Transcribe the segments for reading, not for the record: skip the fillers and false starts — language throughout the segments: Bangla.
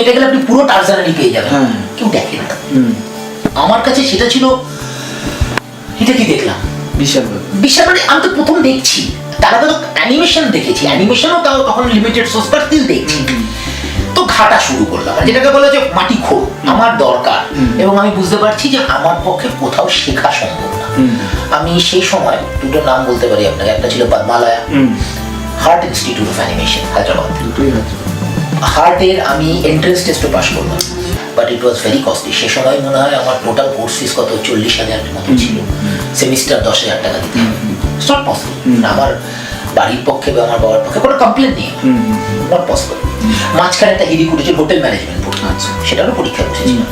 এটা গেলে আপনি পুরো টার্জানারি পেয়ে যাবেন, কেউ দেখে না। আমার কাছে সেটা ছিল, এটা কি দেখলাম বিশাল বিশাল, মানে আমি তো প্রথম দেখছি, তার আগে তো অ্যানিমেশন দেখেছি, অ্যানিমেশনও তাও তখন লিমিটেড সোর্স, বাট স্টিল দেখছি। তো ঘাটা শুরু করলাম, যেটাকে বলে যে মাটি খোঁড় আমার দরকার, এবং আমি বুঝতে পারছি যে আমার পক্ষে কোথাও শেখা সম্ভব না। আমি সেই সময় দুটো নাম বলতে পারি আপনাকে, একটা ছিল Padmalaya, heart institute of animation, Hyderabad. হার্টের আমি এন্ট্রেন্স টেস্টও পাস করলাম, but it was very costly. সে সময় মনে হয় আমার টোটাল কোর্স ফিস কত 40,000 মতো ছিল, সেমিস্টার 10,000 টাকা দিতে হবে। It's not possible. আমার বাড়ির পক্ষে বা আমার বাবার পক্ষে কোনো কমপ্লেন নেই, নট পসিবল। মাঝখানে একটা হিরি কুটেছে হোটেল ম্যানেজমেন্ট পড়ে, সেটারও পরীক্ষা বসেছিলাম,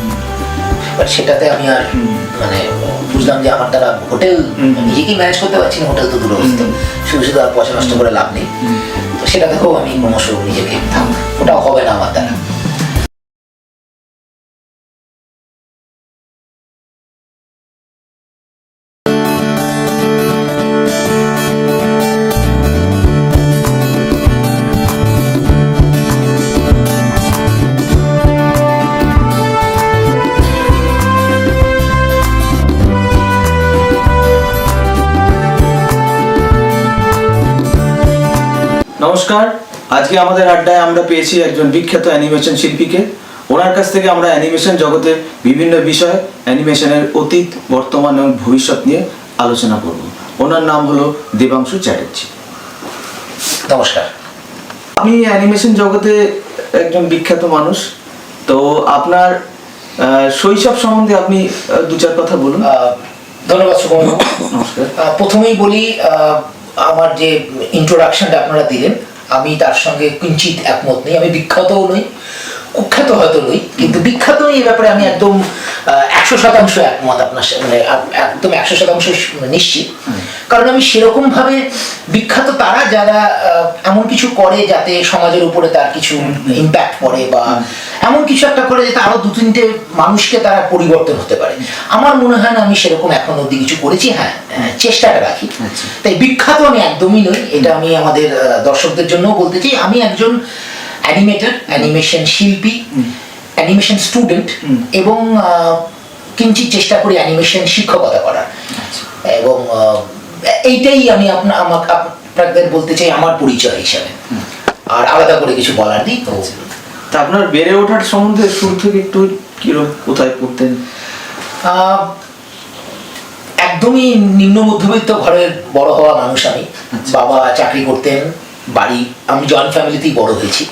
বাট সেটাতে আমি আর মানে বুঝলাম যে আমার দ্বারা হোটেল নিজেকেই ম্যানেজ করতে পারছি না, হোটেল তো দূরস্থ, শুধু শুধু আর পয়সা নষ্ট করে লাভ নেই। তো সেটা দেখেও আমি ক্রমশ নিজেকে ওটাও হবে না আমার দ্বারা। নমস্কার, আজকে আমাদের আড্ডায় আমরা পেয়েছি একজন বিখ্যাত অ্যানিমেশন শিল্পীকে। ওনার কাছ থেকে আমরা অ্যানিমেশন জগতের বিভিন্ন বিষয়, অ্যানিমেশনের অতীত, বর্তমান এবং ভবিষ্যৎ নিয়ে আলোচনা করব। ওনার নাম হলো দেবাংশু চ্যাটার্জি। নমস্কার। আমি অ্যানিমেশন জগতে একজন বিখ্যাত মানুষ, তো আপনার শৈশব সম্বন্ধে আপনি দু চার কথা বলুন। ধন্যবাদ সুকুমার। নমস্কার। প্রথমেই বলি, আমার যে ইন্ট্রোডাকশনটা আপনারা দিলেন, আমি তার সঙ্গে কিঞ্চিত একমত নই। আমি বিখ্যাতও নই, কুখ্যাত হয়তো নই, কিন্তু বিখ্যাত নই এই ব্যাপারে আমি একদম 100% একমত আপনার সাথে, মানে একদম 100% নিশ্চিত। কারণ আমি সেরকম ভাবে বিখ্যাত তারা যারা এমন কিছু করে যাতে সমাজের উপরে তার কিছু ইম্প্যাক্ট পড়ে, বা এমন কিছু একটা করে যাতে আরো 2-3টে মানুষকে তারা পরিবর্তন হতে পারে। আমার মনে হয় না আমি সেরকম এখন অব্দি কিছু করেছি। হ্যাঁ, চেষ্টাটা রাখি। তাই বিখ্যাত আমি একদমই নই, এটা আমি আমাদের দর্শকদের জন্য বলতে চাই। আমি একজন অ্যানিমেটর, অ্যানিমেশন শিল্পী, অ্যানিমেশন স্টুডেন্ট, এবং কিঞ্চিত চেষ্টা করি অ্যানিমেশন শিক্ষকতা করার। এবং এইটাই আমি আপনাদের বলতে চাই আমার পরিচয় হিসাবে, আর আলাদা করে কিছু বলার নেই। তো আপনার বেড়ে ওঠার সম্বন্ধে শুরু থেকে একটু কিরকম, কোথায় পড়তেন? একদমই নিম্ন মধ্যবিত্ত ঘরের বড় হওয়া মানুষ আমি। বাবা চাকরি করতেন, বাড়ি, আমি জয়েন্ট ফ্যামিলিতেই বড় হয়েছি।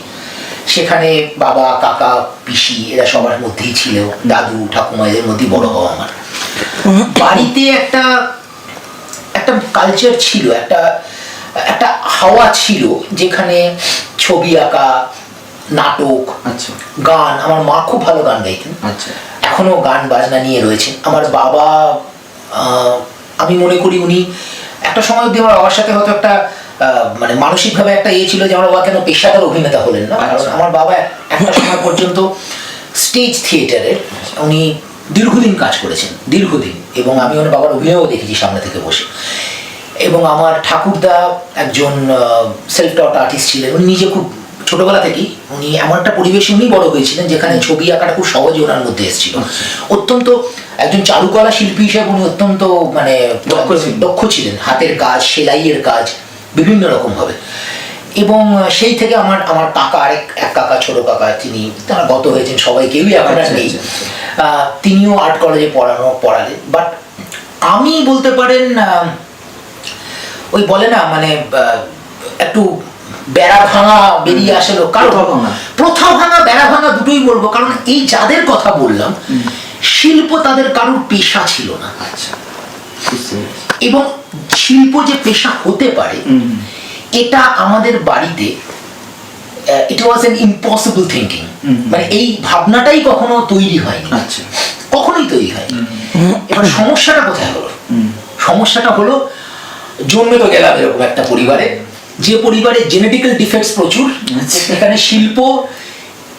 সেখানে বাবা, কাকা, পিসি এরা সবার মধ্যেই ছিল, দাদু ঠাকুমা এদের মধ্যেই বড় হওয়া আমার। বাড়িতে একটা কালচার ছিল, একটা হাওয়া ছিল, যেখানে ছবি আঁকা, নাটক, গান। আমার মা খুব ভালো গান গাইতেন, এখনো গান বাজনা নিয়ে রয়েছে। আমার বাবা, আমি মনে করি উনি একটা সময় অব্দি আমার বাবার সাথে হয়তো একটা মানে মানসিকভাবে একটা ছিল যে আমার বাবা কেন পেশাদার অভিনেতা হলেন না। কারণ আমার বাবা একটা সময় পর্যন্ত স্টেজ থিয়েটারের উনি দীর্ঘদিন কাজ করেছেন, দীর্ঘদিন, এবং আমি ওনার বাবার অভিনয়ও দেখেছি সামনে থেকে বসে। এবং আমার ঠাকুরদা একজন সেলফ টট আর্টিস্ট ছিলেন। উনি নিজে খুব ছোটবেলা থেকেই উনি এমন একটা পরিবেশে উনি বড় হয়েছিলেন যেখানে ছবি আঁকাটা খুব সহজে ওনার মধ্যে এসেছিল। অত্যন্ত একজন চারুকলা শিল্পী হিসেবে উনি অত্যন্ত মানে দক্ষ ছিলেন, হাতের কাজ, সেলাইয়ের কাজ, বিভিন্ন রকম ভাবে। এবং সেই থেকে আমার কাকা, এক কাকা, ছোট কাকা, তারা গত হয়েছেন, সবাই কেউই এখন আর নেই। তিনিও আর্ট কলেজে পড়ালেন। বাট আমি বলতে পারেন ওই বলে না মানে একটু বেড়া ভাঙা বেরিয়ে আসলো, প্রথা ভাঙা, বেড়া ভাঙা দুটোই বলবো। কারণ এই যাদের কথা বললাম, শিল্প তাদের কারোর পেশা ছিল না। এবং শিল্প যে পেশা হতে পারে এটা আমাদের বাড়িতে ইট ওয়াজ এন ইম্পসিবল থিঙ্কিং, মানে এই ভাবনাটাই কখনো তৈরি হয়নি, কখনোই তৈরি হয়নি। এবার সমস্যাটা কোথায় হলো? সমস্যাটা হলো জন্মে তো গেলাম এরকম একটা পরিবারে, যে পরিবারে জেনেটিক্যাল ডিফেক্টস প্রচুর, সেখানে শিল্প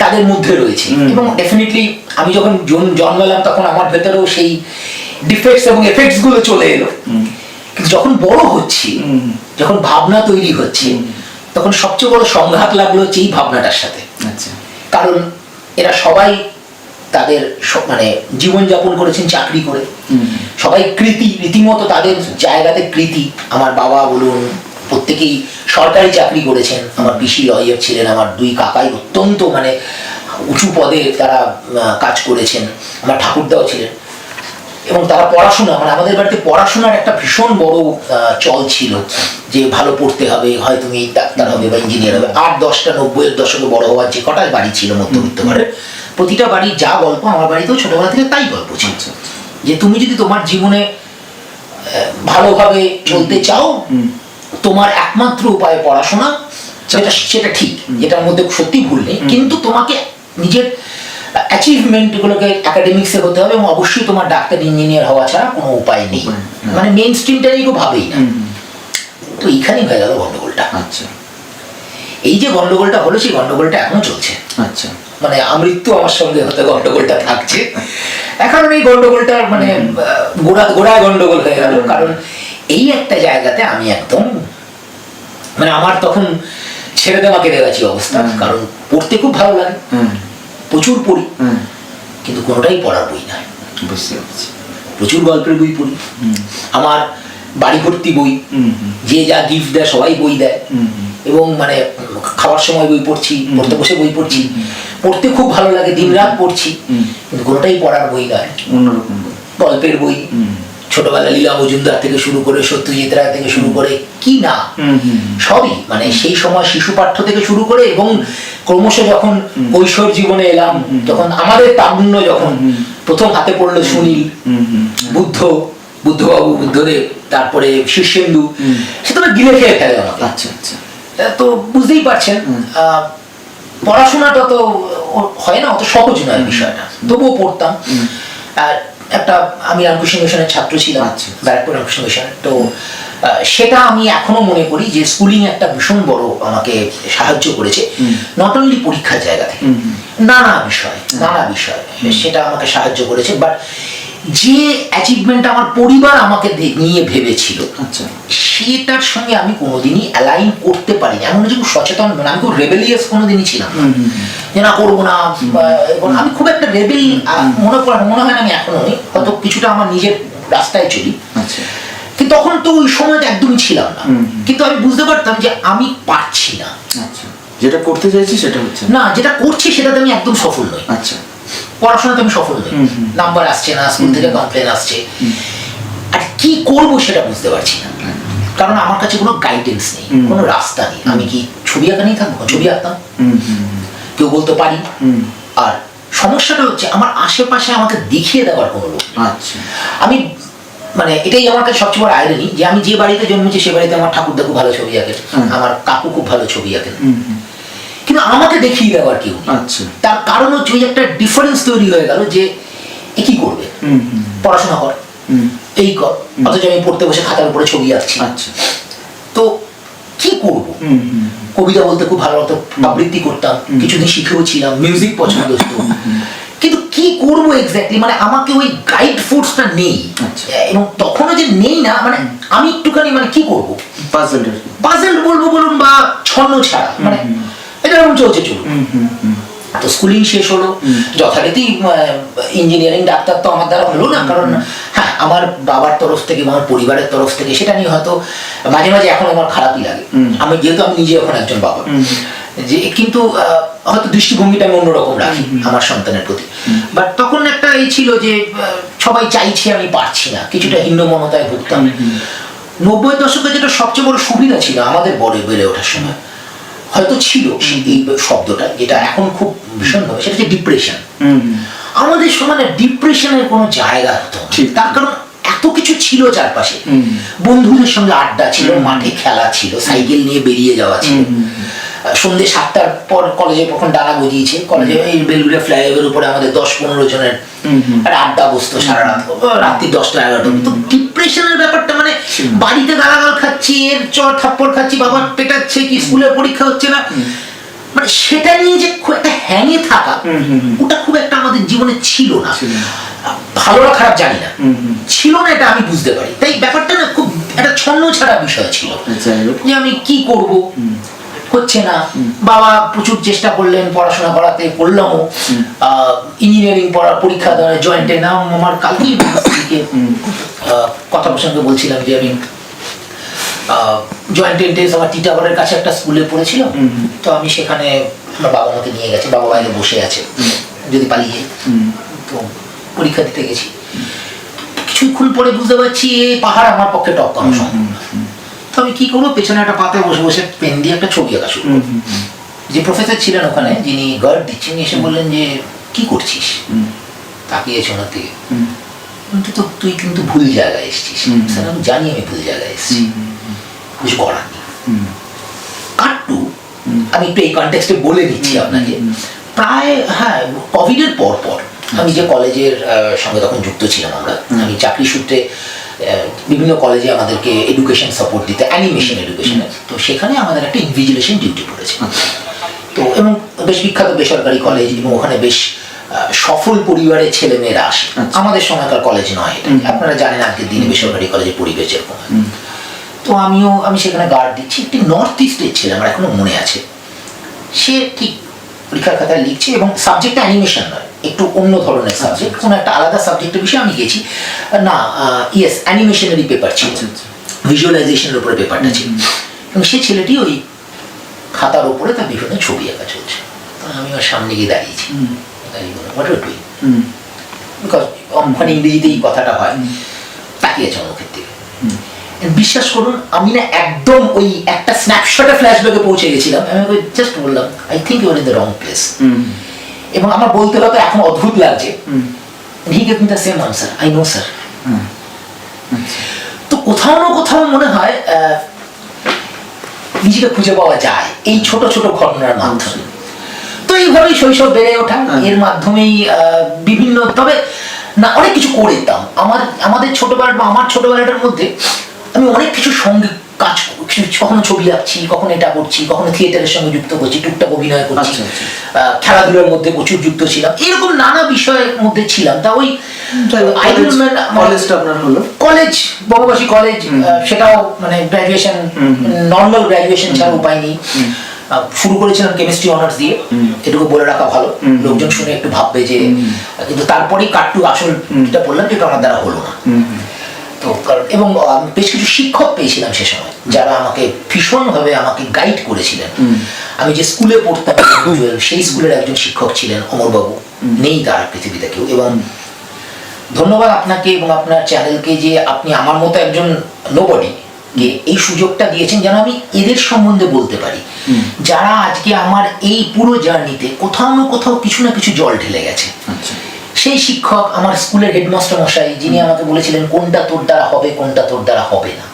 তাদের মধ্যে রয়েছে। এবং ডেফিনেটলি আমি যখন জন্মালাম তখন আমার ভেতরেও সেই ডিফেক্টস এবং এফেক্টস গুলো চলে এলো। কিন্তু যখন বড় হচ্ছি, যখন ভাবনা তৈরি হচ্ছে, তখন সবচেয়ে বড় সংঘাত লাগলো হচ্ছে এই ভাবনাটার সাথে। কারণ এরা সবাই তাদের মানে জীবনযাপন করেছেন চাকরি করে, সবাই কৃতি, রীতিমতো তাদের জায়গাতে কৃতি। আমার বাবা বলুন প্রত্যেকেই সরকারি চাকরি করেছেন, আমার পিসি লয়ার ছিলেন, আমার দুই কাকাই অত্যন্ত মানে উঁচু পদে তারা কাজ করেছেন, আমার ঠাকুরদাও ছিলেন। এবং তারা পড়াশোনা মানে আমাদের বাড়িতে পড়াশোনার একটা ভীষণ বড় চল ছিল, যে ভালো পড়তে হবে, হয় তুমি ডাক্তার হবে বা ইঞ্জিনিয়ার হবে। 8-10টা 90-এর দশকে বড় হওয়ার যে কটাই বাড়ি ছিল মধ্যবিত্ত ঘরে, প্রতিটা বাড়ির যা গল্প আমার বাড়িতেও ছোটবেলা থেকে তাই গল্প ছিল, যে তুমি যদি তোমার জীবনে ভালোভাবে চলতে চাও, তোমার একমাত্র উপায় পড়াশোনা। সেটা ঠিক, যেটার মধ্যে সত্যি ভুল নেই, কিন্তু তোমাকে নিজের অ্যাচিভমেন্ট গুলোকে একাডেমিক্সে হতে হবে, এবং অবশ্যই তোমার ডাক্তার ইঞ্জিনিয়ার হওয়া ছাড়া কোনো উপায় নেই। মানে মেইন স্ট্রিমটাই কেউ ভাবেই না। তো এইখানেই হয়ে গেল গন্ডগোলটা। আচ্ছা, এই যে গন্ডগোলটা হলো, সেই গন্ডগোলটা এখনো চলছে। আচ্ছা, মানে আমৃত্যু আমার সঙ্গে হতে গন্ডগোলটা থাকছে। এখন এই গন্ডগোলটা মানে গোড়ায় গন্ডগোল হয়ে গেল, কারণ এই একটা জায়গাতে আমি একদম মানে আমার তখন ছেড়ে দেওয়া কেটে গেছি অবস্থা। কারণ পড়তে খুব ভালো লাগে, প্রচুর পড়ি, কিন্তু কোনোটাই পড়ার বই নয়। বুঝতে পারছি। প্রচুর গল্পের বই পড়ি, আমার বাড়ি ভর্তি বই, যে যা গিফট দেয় সবাই বই দেয়, এবং মানে খাওয়ার সময় বই পড়ছি, পড়তে বসে বই পড়ছি, পড়তে খুব ভালো লাগে, দিনরাত পড়ছি, কিন্তু কোনোটাই পড়ার বই নয়। অন্যরকম বই, গল্পের বই, ছোটবেলা লীলা মজুমদার থেকে শুরু করে সত্যজিৎ রায় থেকে শুরু করে কি না সবই, মানে সেই সময় শিশু পাঠ্য থেকে শুরু করে, এবং ক্রমশ যখন কৈশোর জীবনে এলাম, যখন আমাদের তারুণ্য, যখন প্রথম হাতে পড়লো সুনীল, বুদ্ধবাবু, বুদ্ধদেব, তারপরে শীর্ষেন্দু, সে তো গিলে খেয়ে ফেলে আমাকে। আচ্ছা আচ্ছা। তো বুঝতেই পারছেন পড়াশোনাটা তো হয় না, অত সহজ নয় বিষয়টা, তবুও পড়তাম। আর একটা আমি রামকৃষ্ণ মিশনের ছাত্র ছিলাম, ব্যারাকপুর রামকৃষ্ণ মিশন। তো সেটা আমি এখনো মনে করি যে স্কুলিং একটা ভীষণ বড় আমাকে সাহায্য করেছে, নট অনলি পরীক্ষার জায়গা থেকে, নানা বিষয় সেটা আমাকে সাহায্য করেছে। বাট যে অ্যাচিভমেন্ট আমার পরিবার আমাকে নিয়ে ভেবেছিল, সেটার সঙ্গে আমি কোনোদিনই অ্যালাইন করতে পারিনি। এমন যে খুব সচেতন, মানে আমি খুব রেবেলিয়াস কোনোদিনই ছিলাম যে না করবো না। আমি খুব একটা রেবেল মনে হয় না, আমি এখনো নই, হয়তো কিছুটা আমার নিজের রাস্তায় চলি, কিন্তু তখন তো ওই সময়টা একদমই ছিলাম না। কিন্তু আমি বুঝতে পারতাম যে আমি পারছি না, যেটা করতে চাইছি সেটা হচ্ছে না, যেটা করছি সেটাতে আমি একদম সফল নই। আচ্ছা, পড়াশোনাতে আমি সফল নই, নাম্বার আসছে না, স্কুল থেকে কমপ্লেন আসছে, আর কি করবো সেটা বুঝতে পারছি না, কারণ আমার কাছে কোনো গাইডেন্স নেই, কোনো রাস্তা নেই। আমি কি ছবি আঁকা নিয়ে থাকবো? ছবি আঁকতাম, কেউ বলতে পারি। আর সমস্যাটা হচ্ছে আমার আশেপাশে আমাকে দেখিয়ে দেওয়ার কোনো লোক। আচ্ছা, আমি মানে এটাই আমার কাছে সবচেয়ে বড় আইরনি, যে আমি যে বাড়িতে জন্মেছি সে বাড়িতে আমার ঠাকুরদা খুব ভালো ছবি আঁকেন, আমার কাকু খুব ভালো ছবি আঁকেন, কিন্তু আমাকে দেখিয়ে দেওয়ার কেউ নেই। তার কারণ হচ্ছে ওই একটা ডিফারেন্স তৈরি হয়ে গেল, যে এ কি করবে, পড়াশোনা কর, এই কর, অথচ আমি পড়তে বসে খাতার উপরে ছবি আঁকছি। তো কি করব? কবিতা বলতে খুব ভালো হতো, আবৃত্তি করতাম, কিছুদিন শিখেও ছিলাম, মিউজিক পছন্দ হতো, কিন্তু কি করব এক্স্যাক্টলি, মানে আমাকে ওই গাইড ফোর্সটা নেই। এবং তখনও যে নেই না, মানে আমি একটুখানি মানে কি করব, পাজল বলবো বলুন, বা ছন্ন ছাড়া, মানে এটা এরকম চলছে চলুন। তো স্কুলিং শেষ হলো, যথারীতি ইঞ্জিনিয়ারিং ডাক্তার তো আমার দ্বারা হলো না, কারণ হ্যাঁ আমার বাবার তরফ থেকে, আমার পরিবারের তরফ থেকে, সেটা নিয়ে হয়তো মাঝে মাঝে এখন আমার খারাপই লাগে, আমি যেহেতু আমি নিজে এখন একজন বাবা, যে কিন্তু হয়তো দৃষ্টিভঙ্গিটা আমি অন্যরকম রাখি আমার সন্তানের প্রতি। বাট তখন একটা এই ছিল যে সবাই চাইছে, আমি পারছি না, কিছুটা হীনমন্যতায় ভুগতাম। 90-এর দশকে যেটা সবচেয়ে বড় সুবিধা ছিল আমাদের বেড়ে ওঠার সময়, হয়তো ছিল এই শব্দটা, যেটা এখন খুব ভীষণ ভাবে, সেটা হচ্ছে ডিপ্রেশন। আমাদের সময় ডিপ্রেশনের কোনো জায়গা হতো, তার কারণ এত কিছু ছিল চারপাশে, বন্ধুদের সঙ্গে আড্ডা ছিল, মাঠে খেলা ছিল, সাইকেল নিয়ে বেরিয়ে যাওয়া ছিল, সন্ধ্যে 7টার পর কলেজে কখন ডানা গজিয়েছে, কলেজে এই বেলগুড়িয়া ফ্লাইওভারের উপরে আমাদের 10-15 জনের একটা আড্ডা বসতো সারা রাত, রাত্রি 10টা-11টা। তো ডিপ্রেশনের ব্যাপারটা মানে বাড়িতে গালাগাল খাচ্ছি, এর চড় থাপ্পড় খাচ্ছি, বাবা পেটাচ্ছে, কি স্কুলে পরীক্ষা হচ্ছে না, মানে সেটা নিয়ে যে খুব একটা হ্যাঙে থাকা, ওটা খুব একটা আমাদের জীবনে ছিল না। ভালো না খারাপ জানি না, ছিল না, এটা আমি বুঝতে পারি। তাই ব্যাপারটা না খুব একটা ছন্ন ছাড়া বিষয় ছিল, যে আমি কি করব। হচ্ছে না। বাবা প্রচুর চেষ্টা করলেন পড়াশোনা করাতে, করলামও। ইঞ্জিনিয়ারিং পড়ার পরীক্ষা দেওয়ার জয়েন্টে নাম আমার কালকেই কথা প্রসঙ্গে বলছিলাম যে আমি জয়েন্ট এন্ট্রেন্স আমার টিটাগড়ের কাছে একটা স্কুলে পড়েছিলাম। তো আমি সেখানে আমার বাবা আমাকে নিয়ে গেছে, বাবা বাইরে বসে আছে যদি পালিয়ে, তো পরীক্ষা দিতে গেছি। কিছুক্ষণ পরে বুঝতে পারছি এই পাহাড় আমার পক্ষে টপকানো সম্ভব না। তো আমি কি করবো, পেছনে একটা পাতায় বসে বসে পেন দিয়ে একটা ছবি আঁকা শুরু করবো। যে প্রফেসর ছিলেন ওখানে, যিনি গার্ড দিচ্ছেন, এসে বললেন যে কি করছিস, তাকিয়েছে ওনার দিকে। তো তুই কিন্তু ভুল জায়গায় এসেছিস। স্যার আমি জানি আমি ভুল জায়গায় এসেছি, কিছু করার নেই। কাট্টু আমি একটু এই কনটেক্সটে বলে দিচ্ছি আপনাকে, প্রায় কোভিডের পর আমি যে কলেজের সঙ্গে তখন যুক্ত ছিলাম আমরা, আমি চাকরি সূত্রে বিভিন্ন কলেজে আমাদেরকে এডুকেশন সাপোর্ট দিতে, অ্যানিমেশন এডুকেশনের, তো সেখানে আমাদের একটা ইনভিজিলেশন ডিউটি পড়েছে। তো এবং বেশ বিখ্যাত বেসরকারি কলেজ, এবং ওখানে বেশ সফল পরিবারের ছেলেমেয়েরা আসে। আমাদের সময়কার কলেজ নয় এটা, আপনারা জানেন আজকের দিনে বেসরকারি কলেজের পরিবেশ এরকম। তো আমি সেখানে গার্ড দিচ্ছি, একটি নর্থ ইস্টের ছেলে, আমার এখনো মনে আছে। সে ঠিক পরীক্ষার খাতায় লিখছে, এবং সাবজেক্ট অ্যানিমেশন নয়, একটু অন্য ধরনের সাবজেক্ট, কোনো একটা আলাদা সাবজেক্টের বিষয়ে আমি গেছি না। ইয়েস, অ্যানিমেশনেরই পেপার ছিল, ভিজুয়ালাইজেশনের উপরে পেপারটা ছিল। এবং সেই ছেলেটি ওই খাতার উপরে তার বিভিন্ন ছবি আঁকা চলছে। আমি ওর সামনে গিয়ে দাঁড়িয়েছি, বিকজ ওখানে ইংরেজিতেই কথাটা হয়। তাকিয়েছে আমার মুখের দিকে। বিশ্বাস করুন, আমি না একদম ওই একটা স্ন্যাপশটে ফ্ল্যাশব্যাকে পৌঁছে গেছিলাম। আমি জাস্ট বললাম, I think you are in the wrong place. এবং আমার বলতে হয়তো এখন অদ্ভুত লাগছে, he gave me the same answer, I know sir. তো কোথাও না কোথাও মনে হয় নিজেকে খুঁজে পাওয়া যায় এই ছোট ছোট ঘটনার মাধ্যমে। তো এইভাবেই শৈশব বেড়ে ওঠা, এর মাধ্যমেই বিভিন্ন, তবে না অনেক কিছু করতাম। আমাদের ছোটবেলা বা আমার ছোটবেলাটার মধ্যে আমি অনেক কিছু সঙ্গে কাজ, কখনো ছবি আঁকছি, কখনো এটা করছি, কখনো থিয়েটারের সঙ্গে যুক্ত করছি, টুকটাক অভিনয় করছি, খেলাধুলার মধ্যে প্রচুর যুক্ত ছিলাম, এরকম নানা বিষয়ের মধ্যে ছিলাম। তা ওই কলেজ, বঙ্গবাসী কলেজ, সেটাও মানে গ্রাজুয়েশন, নর্মাল গ্রাজুয়েশন ছাড়া উপায় নেই। শুরু করেছিলাম কেমিস্ট্রি অনার্স দিয়ে, এটুকু বলে রাখা ভালো, লোকজন শুনে একটু ভাববে যে, কিন্তু তারপরেই কাট্টু আসল যেটা বললাম যেটা আমার দ্বারা হলো না। তো এবং বেশ কিছু শিক্ষক পেয়েছিলাম সে সময়, যারা আমাকে ভীষণভাবে আমাকে গাইড করেছিলেন। আমি যে স্কুলে পড়তাম, সেই স্কুলের একজন শিক্ষক ছিলেন অমরবাবু, নেই তার পৃথিবীতে কেউ। এবং ধন্যবাদ আপনাকে এবং আপনার চ্যানেলকে যে আপনি আমার মতো একজন নোবডি কে এই সুযোগটা দিয়েছেন, যেন আমি এদের সম্বন্ধে বলতে পারি, যারা আজকে আমার এই পুরো জার্নিতে কোথাও না কোথাও কিছু না কিছু জল ঢেলে গেছে। সেই শিক্ষক আমার স্কুলের হেডমাস্টার মশাই, যিনি আমাকে বলেছিলেন কোনটা তোর দ্বারা হবে, কোনটা তোর দ্বারা হবে না,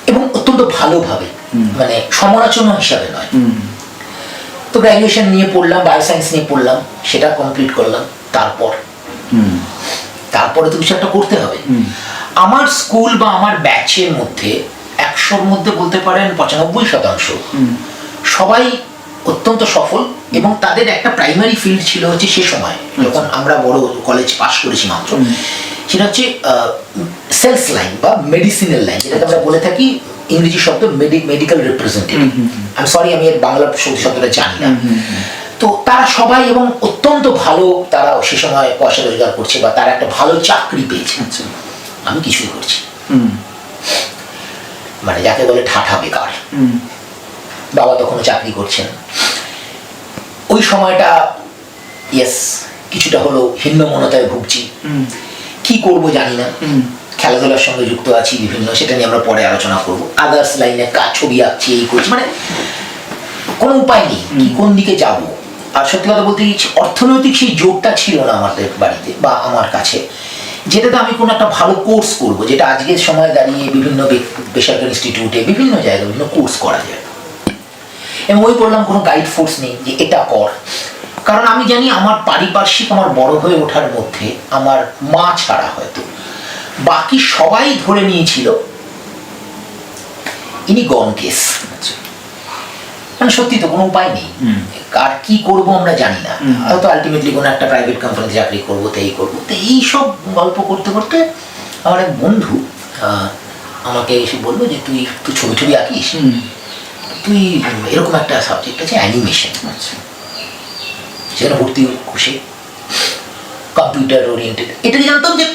এবং অত্যন্ত ভালোভাবে, মানে সমালোচনা হিসাবে নয়। তো গ্র্যাজুয়েশন নিয়ে পড়লাম, বায়োসায়েন্স নিয়ে পড়লাম, সেটা কমপ্লিট করলাম। তারপরে তো কিছু একটা করতে হবে। আমার স্কুল বা আমার ব্যাচের মধ্যে 100-র মধ্যে বলতে পারেন 95% সবাই অত্যন্ত সফল, এবং তাদের একটা প্রাইমারি ফিল্ড ছিল হচ্ছে সে সময় যখন আমরা বড় কলেজ পাস করেছি মাত্র, সেটা হচ্ছে সেলস লাইন বা মেডিসিনাল লাইন, যেটাকে আমরা বলে থাকি ইংরেজি শব্দ মেডিকেল রিপ্রেজেন্টেটিভ। আমি সরি, আমি এর বাংলা শব্দটা জানি না। তো তারা সবাই, এবং অত্যন্ত ভালো, তারা সে সময় পয়সা রোজগার করছে বা তারা একটা ভালো চাকরি পেয়েছে। আমি কিছুই করছি, মানে যাকে বলে ঠাঠা বেকার। বাবা তখনও চাকরি করছেন। ওই সময়টা ইয়েস কিছুটা হলো হীনমন্যতায় ভুগছি, কি করব জানি না। খেলাধুলার সঙ্গে যুক্ত আছি বিভিন্ন, সেটা নিয়ে আমরা পরে আলোচনা করবো। আদার্স লাইনে কাজ, ছবি আঁকছি, এই করছি, মানে কোনো উপায় নেই কি কোন দিকে যাব। আর সত্যি কথা বলতে গেছি, অর্থনৈতিক সেই জোরটা ছিল না আমাদের বাড়িতে বা আমার কাছে, যেটাতে আমি কোনো একটা ভালো কোর্স করব, যেটা আজকের সময় দাঁড়িয়ে বিভিন্ন বেসরকারি ইনস্টিটিউটে বিভিন্ন জায়গায় বিভিন্ন কোর্স করা যায়। এবং ওই বললাম কোনো গাইড ফোর্স নেই যে এটা কর, কারণ আমি জানি আমার পারিপার্শ্বিক, আমার বড় হয়ে ওঠার মধ্যে আমার মা ছাড়া হয়তো বাকি সবাই ধরে নিয়েছিল ইনি গন কেস। মানে সত্যি তো কোনো উপায় নেই, আর কি করব আমরা জানি না, হয়তো আলটিমেটলি কোনো একটা প্রাইভেট কোম্পানিতে চাকরি করবো, তো এই করবো। তো এইসব গল্প করতে করতে আমার এক বন্ধু আমাকে এসে বললো যে তুই ছবি আঁকিস, তুই এরকম একটা সাবজেক্ট আছে অ্যানিমেশন, আচ্ছা সেখানে ভর্তি খুশি, কম্পিউটার ওরিয়েন্টেড। এটা জানতাম যে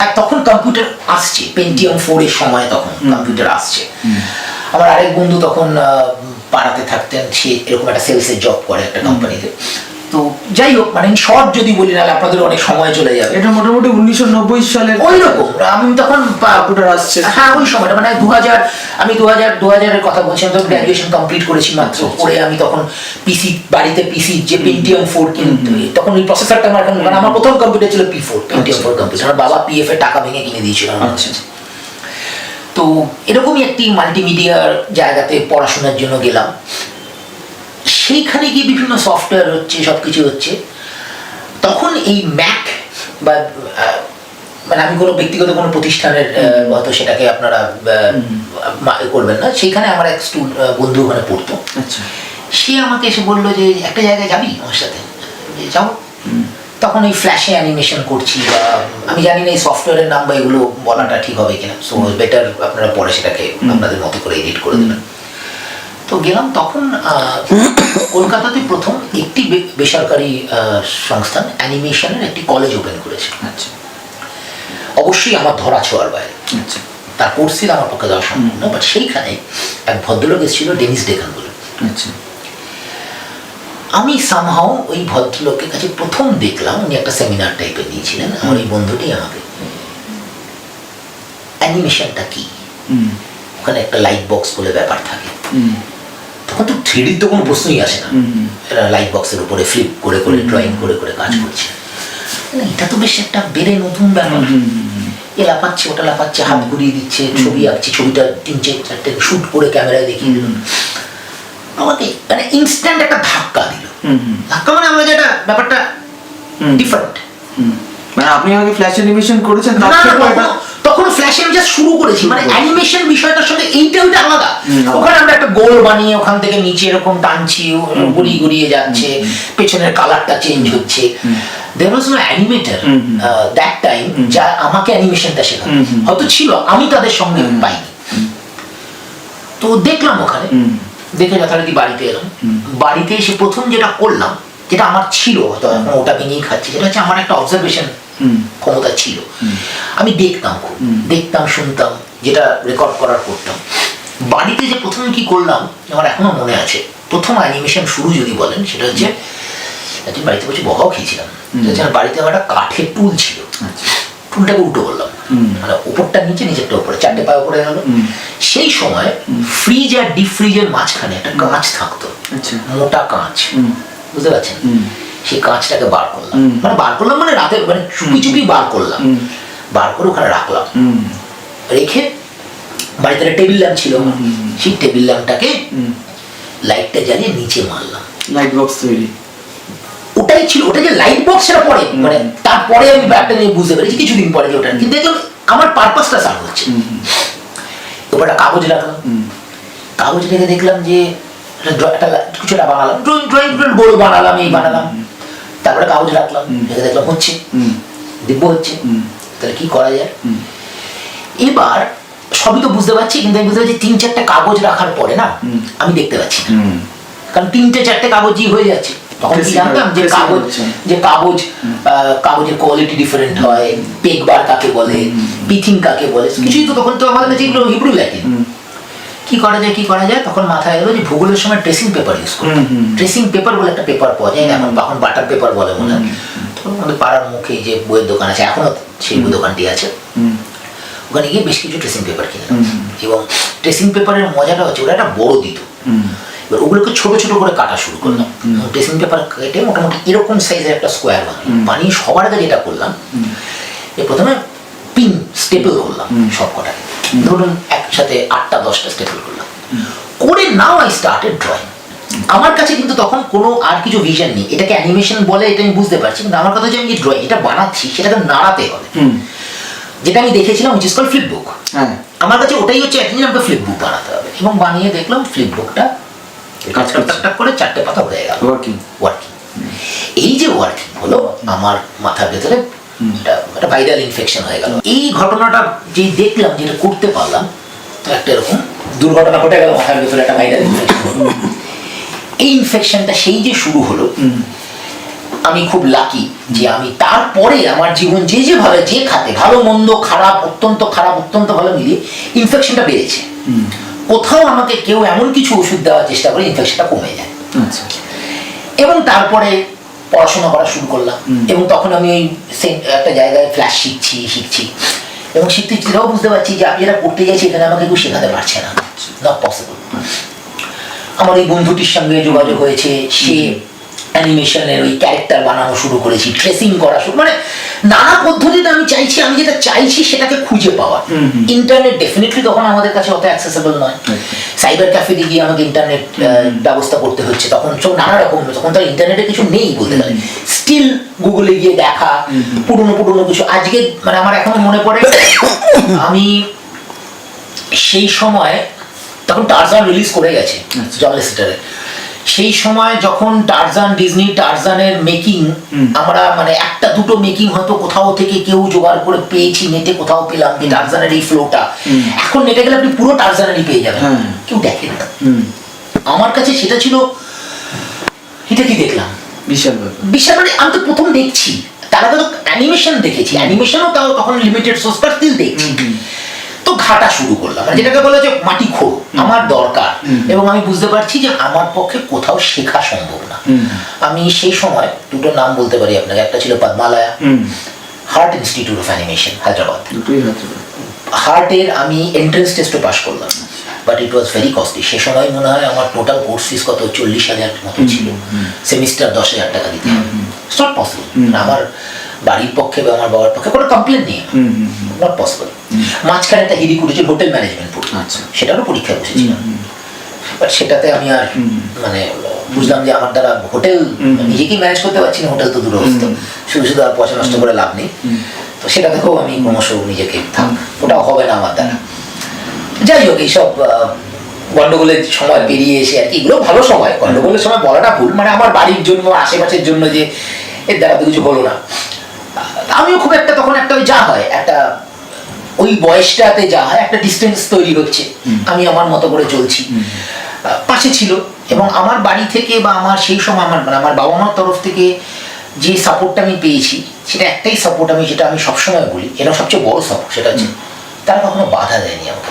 আর তখন কম্পিউটার আসছে, পেন্টিয়াম 4 এর সময় তখন কম্পিউটার আসছে। আমার আরেক বন্ধু তখন পাড়াতে থাকতেন, সে এরকম একটা সেলসের জব করে একটা কোম্পানিতে। তো যাই হোক, মানে শর্ট যদি বলি, নাহলে আপনাদের অনেক সময় চলে যাবে। এটা মোটামুটি 1990 সালের ওই রকম আমি তখন কম্পিউটার আসছে। হ্যাঁ ওই সময়টা মানে 2000 এর কথা বলছি। আমি তখন গ্র্যাজুয়েশন কমপ্লিট করেছি মাত্র, করে আমি তখন পিসি, বাড়িতে পিসি যে পেন্টিয়াম 4 কিনতে, তখন ওই প্রসেসরটা আমার এখন, মানে আমার প্রথম কম্পিউটার ছিল P4 পেন্টিয়াম 4 কম্পিউটার। আমার বাবা পিএফ এর টাকা ভেঙে কিনে দিয়েছিল। তো এরকমই একটি মাল্টিমিডিয়ার জায়গাতে পড়াশোনার জন্য গেলাম। সেইখানে গিয়ে বিভিন্ন সফটওয়্যার হচ্ছে, সবকিছু হচ্ছে। তখন এই ম্যাক বা মানে আমি কোনো ব্যক্তিগত কোনো প্রতিষ্ঠানের হয়তো সেটাকে আপনারা করবেন না, সেইখানে আমার এক বন্ধু ওখানে পড়তো। সে আমাকে এসে বললো যে একটা জায়গায় যাবি আমার সাথে, যাও। তখন ওই ফ্ল্যাশে অ্যানিমেশন করছি, বা আমি জানি না এই সফটওয়্যারের নাম বা এগুলো বলাটা ঠিক হবে কিনা, সো বেটার আপনারা পরে সেটাকে আপনাদের মতো করে এডিট করে দেবেন। তো গেলাম তখন কলকাতাতে প্রথম একটি বেসরকারি সংস্থান অ্যানিমেশনের একটি কলেজ ওপেন করেছে। অবশ্যই আমার ধরা ছোঁয়ার বাইরে, তার কোর্স ছিল আমার পক্ষে দেওয়া সম্ভব না, বাট সেইখানে এক ভদ্রলোক এসেছিল ডেনিস ডেকান বলে। আমি সামহাও ওই ভদ্রলোকের কাছে প্রথম দেখলাম, উনি একটা সেমিনার টাইপের নিয়েছিলেন। আমার এই বন্ধুটি আমাকে অ্যানিমেশনটা কি, ওখানে একটা লাইট বক্স বলে ব্যাপার থাকে। তখন তো 3D তো কোনো প্রশ্নই আসে না, এরা লাইট বক্সের উপরে ফ্লিপ করে করে ড্রয়িং করে করে কাজ করছে। এটা তো বেশ একটা বেড়ে নতুন ব্যাপার। এ লাফাচ্ছে, ওটা লাফাচ্ছে, হাত ঘুরিয়ে দিচ্ছে, ছবি আঁকছে, ছবিটা 3-4 শুট করে ক্যামেরায় দেখিয়ে দিল। আমাকে মানে ইনস্ট্যান্ট একটা ধাক্কা দিল। ধাক্কা মানে আমরা যেটা ব্যাপারটা ডিফারেন্ট। মানে আপনি আগে ফ্ল্যাশ অ্যানিমেশন করেছেন? তখন ফ্ল্যাশ অ্যানিমেশন শুরু করেছি, মানে অ্যানিমেশন বিষয়টার সঙ্গে এইটা ওইটা আলাদা। ওখানে আমরা একটা গোল বানিয়ে ওখান থেকে নিচে এরকম টানছি, ঘুরিয়ে ঘুরিয়ে যাচ্ছে, পেছনের কালারটা চেঞ্জ হচ্ছে। There was no animator that time যা আমাকে অ্যানিমেশনটা শেখাবে। হয়তো ছিল, আমি তাদের সঙ্গে পাইনি। তো দেখলাম ওখানে, দেখে যথারীতি বাড়িতে এলাম। বাড়িতে এসে প্রথম যেটা করলাম, যেটা আমার ছিল, হয়তো এখন ওটা ভেঙেই খাচ্ছি, যেটা হচ্ছে আমার একটা অবজারভেশন ক্ষমতা ছিল। আমি দেখতাম, খুব দেখতাম, শুনতাম, যেটা রেকর্ড করার করতাম। বাড়িতে যে প্রথমে কি করলাম আমার এখনো মনে আছে। প্রথম অ্যানিমেশন শুরু যদি বলেন, সেটা হচ্ছে একদিন বাড়িতে বসে বকাও খেয়েছিলাম। বাড়িতে আমার একটা কাঠের টুল ছিল, টুলটাকে উল্টো করলাম, মানে উপরটা নিচে, নিচেরটা উপরে, 4টে পায়ে উপরে গেল। সেই সময় ফ্রিজ আর ডিপ ফ্রিজের মাঝখানে একটা কাঁচ থাকতো, মোটা কাঁচ, বুঝতে পারছেন? সেই কাঁচটাকে বার করলাম, মানে রাতে, মানে চুপি চুপি বার করলাম, বার করে ওখানে রাখলাম। রেখে বাড়িতে টেবিল ল্যাম্প ছিল, সেই টেবিল ল্যাম্পটাকে লাইটটা জ্বালিয়ে নিচে মারলাম। লাইট বক্স তৈরি ওটাই ছিল। ওটা যে লাইট বক্স সেটা পরে, মানে তারপরে আমি ব্যাপারটা নিয়ে বুঝতে পেরেছি কিছুদিন পরে যে ওটা, কিন্তু দেখলাম আমার পারপাসটা সার্ভ হচ্ছে। এবার একটা কাগজ রাখলাম, কাগজ রেখে দেখলাম যে একটা কিছুটা বানালাম, ড্রয়িং গোল বানালাম, এই বানালাম। তারপরে কাগজ রাখলাম, রেখে দেখলাম হচ্ছে, দিব্য হচ্ছে। তাহলে কি করা যায়? এবার সবই তো বুঝতে পারছি, কিন্তু আমি বুঝতে পারছি 3-4টে কাগজ রাখার পরে না আমি দেখতে পাচ্ছি না, কারণ 3-4টে কাগজই হয়ে যাচ্ছে। তখন কি জানতাম যে কাগজের কোয়ালিটি ডিফারেন্ট হয়, পেগ বার কাকে বলে, পিথিং কাকে বলে, কিছুই তো তখন তো আমাদের কাছে এগুলো হিব্রু ল্যাটিন। কি করা যায় তখন মাথায় এলো যে ভূগোলের সময় ট্রেসিং পেপার ইউজ করি। ট্রেসিং পেপার বলে একটা পেপার পাওয়া যায়, এখন বাটার পেপার বলে মনে হয়। তো আমাদের পাড়ার মুখে যে বইয়ের দোকান আছে, এখনো সেই বই দোকানটি আছে, ওখানে গিয়ে বেশ কিছু ট্রেসিং পেপার কিনলাম। এবং ট্রেসিং পেপারের মজাটা হচ্ছে ওরা একটা বড় দিত, এবার ওগুলোকে ছোট ছোট করে কাটা শুরু করলাম। ড্রেসিং পেপার কেটে মোটামুটি এরকম সাইজের একটা স্কোয়ার বানিয়ে সবার আগে যেটা করলাম, প্রথমে পিন স্টেপল করলাম সব কটাকে, ধরুন একসাথে 8টা-10টা স্টেপল করলাম করে। Now I started drawing. আমার কাছে কিন্তু তখন কোনো আর কিছু ভিশন নেই, এটাকে অ্যানিমেশন বলে এটা আমি বুঝতে পারছি, কিন্তু আমার কথা হচ্ছে আমি যে ড্রয়িং এটা বানাচ্ছি সেটাকে নাড়াতে হবে। যেটা আমি দেখেছিলাম উইচ ইজ কল্ড ফ্লিপ বুক, আমার কাছে ওটাই হচ্ছে একদিন আমাকে ফ্লিপ বুক বানাতে হবে। এবং বানিয়ে দেখলাম ফ্লিপ বুকটা টাক করে 4টে পাতা হয়ে গেল, ওয়ার্কিং। এই যে ওয়ার্কিং হলো, আমার মাথার ভেতরে একটা ভাইরাল ইনফেকশন হয়ে গেল। এই ঘটনাটা যে দেখলাম, যেটা করতে পারলাম, একটা এরকম দুর্ঘটনা ঘটে গেল, মাথার ভেতরে একটা ভাইরাল ইনফেকশন। এই ইনফেকশনটা সেই যে শুরু হলো, আমি খুব লাকি যে আমি তারপরে আমার জীবন যেভাবে যে খাতে ভালো মন্দ খারাপ অত্যন্ত ভালো মিলিয়ে ইনফেকশনটা বেড়েছে। কোথাও আমাকে কেউ এমন কিছু ওষুধ দেওয়ার চেষ্টা করে ইনফেকশনটা কমে যায়। এবং তারপরে পড়াশোনা করা শুরু করলাম, এবং তখন আমি ওই একটা জায়গায় ফ্ল্যাশ শিখছি এবং শিখতে সেটাও বুঝতে পারছি যে আমি যেটা পড়তে যাচ্ছি এখানে আমাকে কেউ শেখাতে পারছে না, নট পসিবল। আমার এই বন্ধুটির সঙ্গে যোগাযোগ হয়েছে, সে অ্যানিমেশনের ওই ক্যারেক্টার বানানো শুরু করেছি, ট্রেসিং করা শুরু, মানে নানা পদ্ধতিতে আমি যেটা চাইছি সেটাকে খুঁজে পাওয়া। ইন্টারনেট ডেফিনেটলি তখন আমাদের কাছে অত অ্যাক্সেসেবল নয়। সাইবার ক্যাফেতে গিয়ে আমাকে ইন্টারনেট ব্যবস্থা করতে হচ্ছে, তখন সব নানা রকম, তখন তো ইন্টারনেটে কিছু নেই বলতে গেলে। স্টিল গুগলে গিয়ে দেখা পুরনো কিছু। আজকে মানে আমার এখনো মনে পড়ে, আমি সেই সময় তখন টারজান রিলিজ করে গেছে জর্নালিস্টারে, সেই সময় যখন ডিজনি টারজানের মেকিং আমরা মানে একটা দুটো মেকিং হয়তো কোথাও থেকে কেউ জোগাড় করে পেয়েছি, নেটে কোথাও পেলাম যে টারজানের এই ফ্লোটা, এখন নেটে গেলে আপনি পুরো টারজানেরই পেয়ে যাবেন, কেউ দেখেন না। আমার কাছে সেটা ছিল, এটা কি দেখলাম বিশাল, মানে আমি তো প্রথম দেখছি, তার আগে তো অ্যানিমেশন দেখেছি, অ্যানিমেশনও তাও তখন লিমিটেড সোর্স, বাট স্টিল দেখছি। তো ঘাটা শুরু করলাম, মানে যেটাকে বলে যে মাটি খোঁড় আমার দরকার, এবং আমি বুঝতে পারছি যে আমার পক্ষে কোথাও শেখা সম্ভব না। আমি সেই সময় দুটো নাম বলতে পারি আপনাকে, একটা ছিল Padmalaya, heart institute of animation, Hyderabad. হার্টের আমি এন্ট্রেন্স টেস্টও পাস করলাম, but it was very costly. সে সময় মনে হয় আমার টোটাল কোর্স ফিস কত 40,000 মতো ছিল, সেমিস্টার 10,000 টাকা দিতে হবে। It's not possible. আমার বাড়ির পক্ষে বা আমার বাবার পক্ষে কোনো কমপ্লেন নেই, নট পসিবল। মাঝখানে একটা হিড়িক উঠেছিল হোটেল ম্যানেজমেন্ট পড়ি, সেটারও পরীক্ষা বসেছিলাম, বাট সেটাতে আমি আর মানে বুঝলাম যে আমার দ্বারা হোটেল নিজেকেই ম্যানেজ করতে পারছি না, হোটেল তো দূরস্থ, শুধু আর পয়সা নষ্ট করে লাভ নেই। তো সেটা থেকেও আমি ক্রমশ নিজেকে ওটাও হবে না আমার দ্বারা। যাই হোক, এইসব গন্ডগোলের সময় পেরিয়ে এসে আর কি, এগুলো ভালো সময়, গন্ডগোলের সময় বলাটা ভুল, মানে আমার বাড়ির জন্য আশেপাশের জন্য যে এর দ্বারা তো কিছু হলো না। আমিও খুব একটা তখন একটা ওই যা হয় একটা ওই বয়সটাতে যা হয় একটা ডিস্টেন্স তৈরি হচ্ছে, আমি আমার মতো করে চলছি, পাশে ছিল। এবং আমার বাড়ি থেকে বা আমার সেই সময় আমার বাবা মার তরফ থেকে যে সাপোর্টটা আমি পেয়েছি, সেটা একটাই সাপোর্ট, যেটা আমি সবসময় বলি, এটা সবচেয়ে বড় সাপোর্ট, সেটা হচ্ছে তারা কখনো বাধা দেয়নি আমাকে।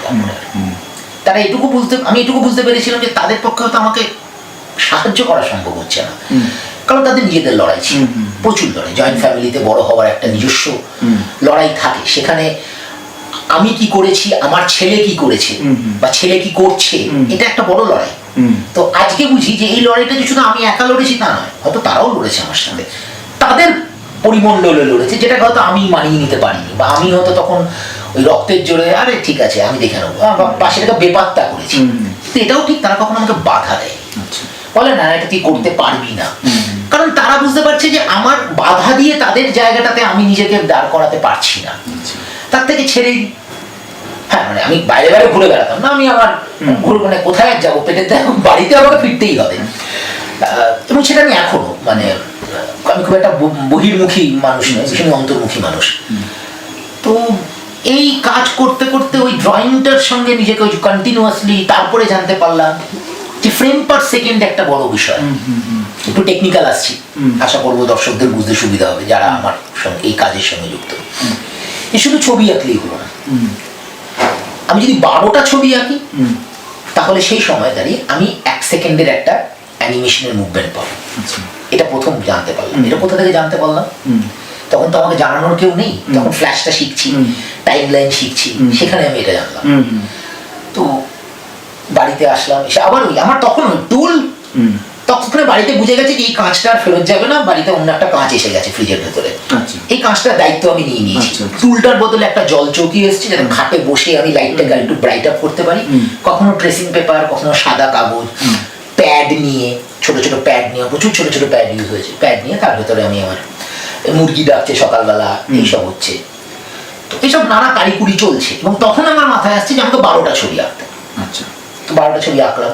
তারা আমি এটুকু বুঝতে পেরেছিলাম যে তাদের পক্ষে হয়তো আমাকে সাহায্য করা সম্ভব হচ্ছে না, কারণ তাদের নিজেদের লড়াই ছিল, প্রচুর লড়াই। জয়েন্ট ফ্যামিলিতে বড় হওয়ার একটা নিজস্ব লড়াই থাকে, সেখানে আমি কি করেছি, আমার ছেলে কি করেছে বা ছেলে কি করছে, এটা একটা বড় লড়াই। তো আজকে বুঝি যে এই লড়াইটা যে শুধু আমি একা লড়েছি তা নয়, হয়তো তারাও লড়েছে আমার সাথে, তাদের পরিমণ্ডলে লড়েছে, যেটা হয়তো আমি মানিয়ে নিতে পারিনি, বা আমি হয়তো তখন ওই রক্তের জোরে আরে ঠিক আছে আমি দেখে নেবো, পাশে থেকে বেপাত্তা করেছি। কিন্তু এটাও ঠিক, তারা কখনো আমাকে বাধা দেয়, বলে না এটা তুই করতে পারবি না, কারণ তারা বুঝতে পারছে যে আমার বাধা দিয়ে তাদের জায়গাটাতে আমি নিজেকে দাঁড় করাতে পারছি না, তার থেকে ছেড়ে। হ্যাঁ, মানে আমি বাইরে ঘুরে বেড়াতাম না, আমি আমার মানে কোথায় যাবো, পেটের বাড়িতে আমাকে ফিরতেই হবে। এবং সেটা আমি এখনো, মানে আমি খুব একটা বহির্মুখী মানুষ নয়, ভীষণ অন্তর্মুখী মানুষ। তো এই কাজ করতে করতে ওই ড্রয়িংটার সঙ্গে নিজেকে ওই কন্টিনিউয়াসলি, তারপরে জানতে পারলাম যে ফ্রেম পার সেকেন্ড একটা বড় বিষয়। একটু টেকনিক্যাল আসছি, আশা করবো দর্শকদের বুঝতে সুবিধা হবে যারা আমার সঙ্গে এই কাজের সঙ্গে যুক্ত। শুধু ছবি আঁকলেই হলো না, আমি যদি 12টা ছবি আঁকি তাহলে সেই সময় দাঁড়িয়ে আমি 1 সেকেন্ডের একটা অ্যানিমেশনের মুভমেন্ট পাবো। এটা প্রথম জানতে পারলাম। এটা কোথা থেকে জানতে পারলাম? তখন তো আমাকে জানানোর কেউ নেই, তখন ফ্ল্যাশটা শিখছি, টাইম লাইন শিখছি, সেখানে আমি এটা জানলাম। তো বাড়িতে আসলাম, এসে আবার ওই আমার তখন ওই টুল, তখন বাড়িতে বুঝে গেছে যে এই কাঁচটা আর ফেরত যাবে না, বাড়িতে অন্য একটা কাঁচ এসে গেছে ফ্রিজের ভেতরে, এই কাঁচটার দায়িত্ব আমি নিয়ে নিয়েছি। টুলটার বদলে একটা জল চৌকি এসেছে, যাতে খাটে বসে আমি লাইটটাকে একটু ব্রাইট আপ করতে পারি। কখনো ট্রেসিং পেপার, কখনো সাদা কাগজ, প্যাড নিয়ে, ছোট ছোট প্যাড নিয়ে, প্রচুর ছোট ছোট প্যাড ইউজ হয়েছে, প্যাড নিয়ে তার ভেতরে আমি আমার মুরগি ডাকছে সকালবেলা, এইসব হচ্ছে। তো এইসব নানা কারিকুরি চলছে, এবং তখন আমার মাথায় আসছে যে আমাকে 12টা ছবি আঁকতে। তো 12টা ছবি আঁকলাম।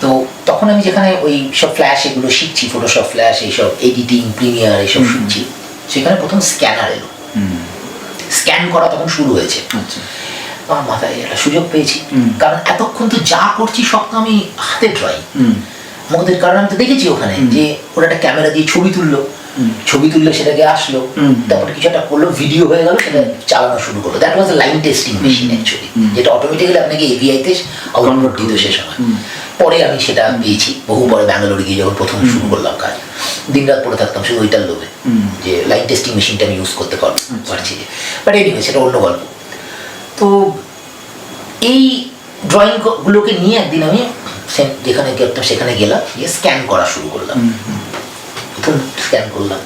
তো তখন আমি যেখানে ওই সব ফ্ল্যাশ এগুলো শিখছি, ফটোশপ, ফ্ল্যাশ, এইসব এডিটিং, প্রিমিয়ার এইসব শিখছি, সেখানে প্রথম স্ক্যানার এলো, স্ক্যান করা তখন শুরু হয়েছে। আমার মাথায় একটা সুযোগ পেয়েছি, কারণ এতক্ষণ তো যা করছি সব তো আমি হাতে ড্রয়িং আমাদের, কারণ আমি তো দেখেছি ওখানে যে ওরা একটা ক্যামেরা দিয়ে ছবি তুললো, ছবি তুললে সেটাকে আসলো, তারপরে কিছু একটা করলো, ভিডিও হয়ে গেল, সেটা চালানো শুরু করলো। That was line testing machine actually, যেটা অটোমেটিক্যালি আপনাকে এপিআইতে আউটপুট দিত সে সময়। পরে আমি সেটা পেয়েছি বহু পরে, ব্যাঙ্গালোরে গিয়ে যখন প্রথম শুরু করলাম কাজ, দিনরাত পড়ে থাকতাম শুধু ওইটার লোভে যে লাইন টেস্টিং মেশিনটা আমি ইউজ করতে পারছি। বাট এনিওয়ে সেটা অন্য গল্প। তো এই ড্রয়িংগুলোকে নিয়ে একদিন আমি যেখানে গেলাম সেখানে গেলাম, গিয়ে স্ক্যান করা শুরু করলাম। প্রথম স্ক্যান করলাম,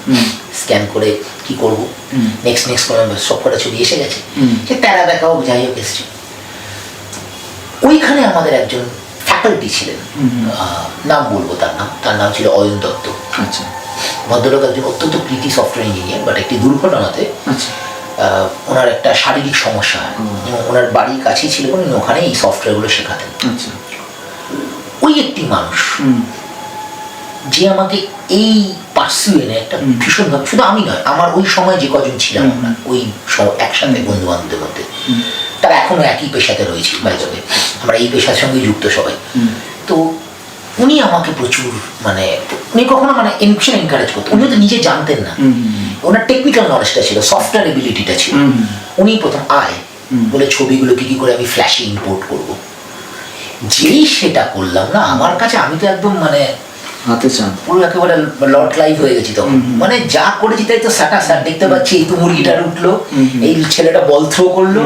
স্ক্যান করে কি করব, নেক্সট করলাম, সব কটা ছবি এসে গেছে, সে তেরা দেখা হোক যাই হোক এসছে। ওইখানে আমাদের একজন ফ্যাকাল্টি ছিলেন, নাম বলবো তার নাম ছিল অয়ন দত্ত। আচ্ছা, ভদ্রলোক একজন অত্যন্ত কৃতি সফটওয়্যার ইঞ্জিনিয়ার, বাট একটি দুর্ঘটনাতে ওনার একটা শারীরিক সমস্যা হয় এবং ওনার বাড়ির কাছেই ছিল, উনি ওখানে এই সফটওয়্যারগুলো শেখাতেন। ওই একটি মানুষ যে আমাকে এই পার্সুয়েনে একটা ভীষণভাবে, শুধু আমি নয়, আমার ওই সময় যে কজন ছিলাম আমরা ওই একসাথে বন্ধু বান্ধবদের মধ্যে, তারা এখনো একই পেশাতে রয়েছে, বাইরে আমরা এই পেশার সঙ্গে যুক্ত সবাই। তো উনি আমাকে প্রচুর মানে, উনি কখনো মানে এনকারেজ করতেন, উনি তো নিজে জানতেন না, ওনার টেকনিক্যাল নলেজটা ছিল, সফটওয়্যার এবিলিটিটা ছিল। উনি প্রথম বলে ছবিগুলো কি করে আমি ফ্ল্যাশে ইম্পোর্ট করব। যেই সেটা করলাম না, আমার কাছে আমি তো একদম মানে হাতে চান পুরো একেবারে লট লাইভ হয়ে গেছি তখন। মানে যা করেছি তাই তো স্যাট দেখতে পাচ্ছি, এই তো মুরগিটা উঠলো, এই ছেলেটা বল থ্রো করলো।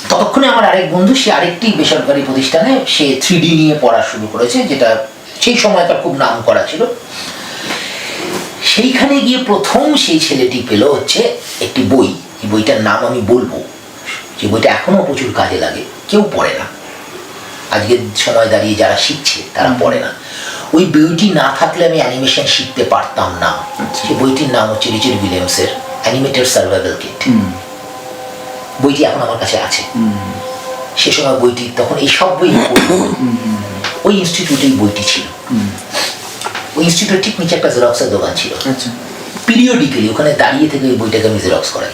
ততক্ষণে আমার আরেক বন্ধু, সে আরেকটি বেসরকারি প্রতিষ্ঠানে সে 3D নিয়ে পড়া শুরু করেছে, যেটা সেই সময়কার খুব নাম করা ছিল। সেইখানে গিয়ে প্রথম সেই ছেলেটি পেল হচ্ছে একটি বই, এই বইটার নাম আমি বলবো, যে বইটা এখনো প্রচুর কাজে লাগে, কেউ পড়ে না আজকের সময় দাঁড়িয়ে, যারা শিখছে তারা পড়ে না। ওই বইটি না থাকলে আমি অ্যানিমেশন শিখতে পারতাম না। সেই বইটির নাম হচ্ছে রিচার্ড উইলিয়ামসের অ্যানিমেটেড সার্ভাইভাল কিট। বইটি এখন আমার কাছে আছে। সে সময় বইটি, তখন এই সব বই ওই ইনস্টিটিউটেই বইটি ছিল। ওই ইনস্টিটিউটের ঠিক নিচে একটা জেরক্সের দোকান ছিল। পিরিয়ডিক্যালি ওখানে দাঁড়িয়ে থেকে ওই বইটাকে আমি জেরক্স করাই।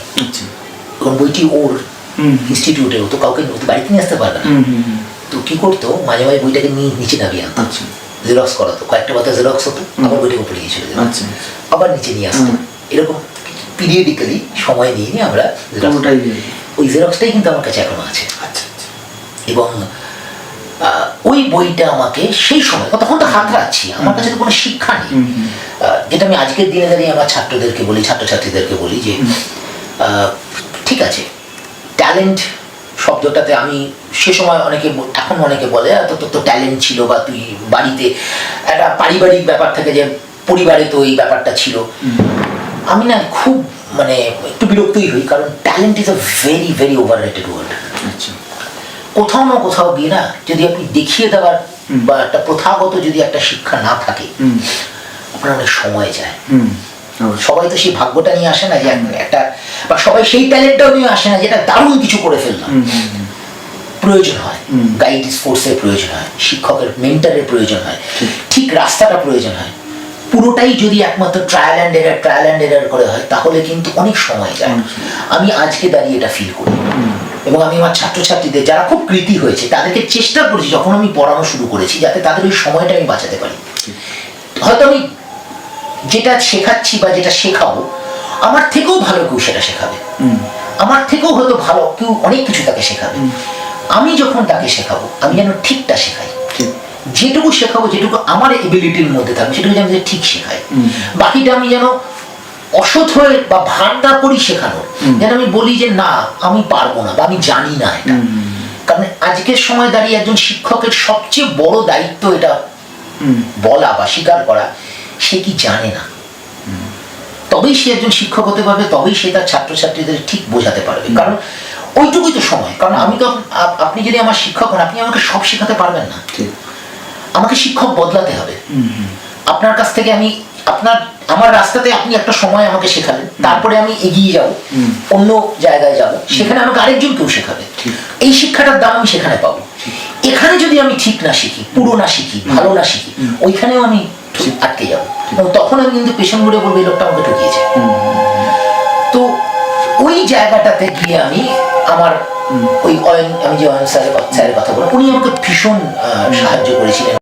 এখন বইটি ওর ইনস্টিটিউটে, ও তো কাউকে বাড়িতে নিয়ে আসতে পারবে না, তো কি করতো, মাঝে মাঝে বইটাকে নিয়ে নিচে নামিয়ে আনতো, জেরক্স করাতো, কয়েকটা কথা জেরক্স হতো, আবার বইটাকে উপরে গিয়ে চলে যেত, আবার নিচে নিয়ে আসতো। এরকম পিরিয়ডিক্যালি সময় নিয়ে নিয়ে আমরা ওই জেরক্সটাই কিন্তু আমার কাছে এখনো আছে। এবং ওই বইটা আমাকে সেই সময়, তখন তো হাত রাখছি, আমার কাছে তো কোনো শিক্ষা নেই, যেটা আমি আজকের দিনে দাঁড়িয়ে আমার ছাত্রদেরকে বলি, ছাত্রছাত্রীদেরকে বলি যে ঠিক আছে, ট্যালেন্ট শব্দটাতে আমি সে সময় এখন অনেকে বলে তো ট্যালেন্ট ছিল, বা তুই বাড়িতে একটা পারিবারিক ব্যাপার থাকে যে পরিবারে তো এই ব্যাপারটা ছিল। আমি না খুব মানে একটু বিরক্তই হই, কারণ talent is a very very overrated word. কোথাও না কোথাও গিয়ে না, যদি আপনি দেখিয়ে দেওয়ার বা একটা প্রথাগত যদি একটা শিক্ষা না থাকে, আপনার অনেক সময় যায়। সবাই তো সেই ভাগ্যটা নিয়ে আসে না যে একটা, বা সবাই সেই ট্যালেন্টটাও নিয়ে আসে না যেটা দারুণ কিছু করে ফেললাম। প্রয়োজন হয় গাইড ফোর্সের প্রয়োজন হয়, শিক্ষকের মেন্টারের প্রয়োজন হয়, ঠিক রাস্তাটা প্রয়োজন হয়। পুরোটাই যদি একমাত্র ট্রায়াল অ্যান্ড এরার করে হয়, তাহলে কিন্তু অনেক সময় যায়। আমি আজকে দাঁড়িয়ে এটা ফিল করি, এবং আমি আমার ছাত্রছাত্রীদের যারা খুব কৃতি হয়েছে তাদেরকে চেষ্টা করছি যখন আমি পড়ানো শুরু করেছি, যাতে তাদের ওই সময়টা আমি বাঁচাতে পারি। হয়তো আমি যেটা শেখাচ্ছি বা যেটা শেখাবো, আমার থেকেও ভালো কেউ সেটা শেখাবে, আমার থেকেও হয়তো ভালো কেউ অনেক কিছু তাকে শেখাবে। আমি যখন তাকে শেখাবো, আমি যেন ঠিকটা শেখাই, যেটুকু শেখাবো, যেটুকু আমার এবিলিটির মধ্যে থাকবে সেটুকু যেন ঠিক শেখাই। বাকিটা আমি যেন অসৎ হয়ে বা ভান না করি শেখানোর, যেন আমি বলি যে না আমি পারবো না বা আমি জানি না এটা। কারণ আজকের সময় দাঁড়িয়ে একজন শিক্ষকের সবচেয়ে বড় দায়িত্ব এটা বলা বা স্বীকার করা, সে কি জানে না, তবেই সে একজন শিক্ষক হতে পারবে, তবেই সে তার ছাত্রছাত্রীদের ঠিক বোঝাতে পারবে। কারণ ওইটুকুই তো সময়। কারণ আমি তো, আপনি যদি আমার শিক্ষক হন, আপনি আমাকে সব শেখাতে পারবেন না, আমাকে শিক্ষক বদলাতে হবে। আপনার কাছ থেকে আমি আমার রাস্তাতে আপনি একটা সময় আমাকে শেখালেন, তারপরে আমি এগিয়ে যাব, অন্য জায়গায় যাব, সেখানে আমাকে আরেকজন কেউ শেখাবে। এই শিক্ষাটার দাম আমি সেখানে পাবো। এখানে যদি আমি ঠিক না শিখি, পুরো না শিখি, ভালো না শিখি, ওইখানেও আমি আটকে যাবো, এবং তখন আমি কিন্তু পেছন ঘুরে বলবো এই লোকটা আমাকে ঠকিয়েছে। তো ওই ওই জায়গাটাতে গিয়ে আমি আমার ওই আমি যে অয়ন স্যারের কথা বললাম, উনি আমাকে ভীষণ সাহায্য করেছিলেন।